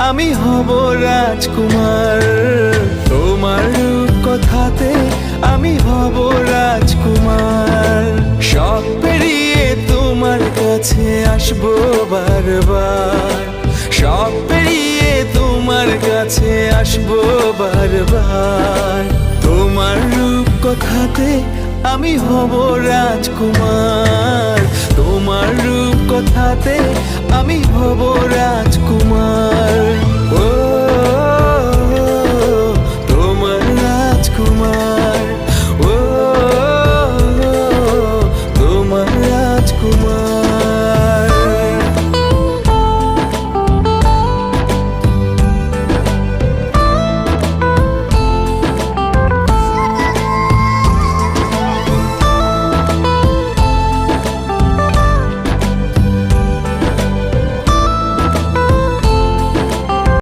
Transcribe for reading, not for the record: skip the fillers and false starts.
আমি হব রাজকুমার। তোমার রূপ কথাতে আমি হব রাজকুমার। সব পেরিয়ে তোমার কাছে আসবো বারবার, সব পেরিয়ে তোমার কাছে আসবো বারবার। তোমার রূপ কথাতে আমি হব রাজকুমার। তোমার রূপ কথাতে আমি হব রাজকুমার।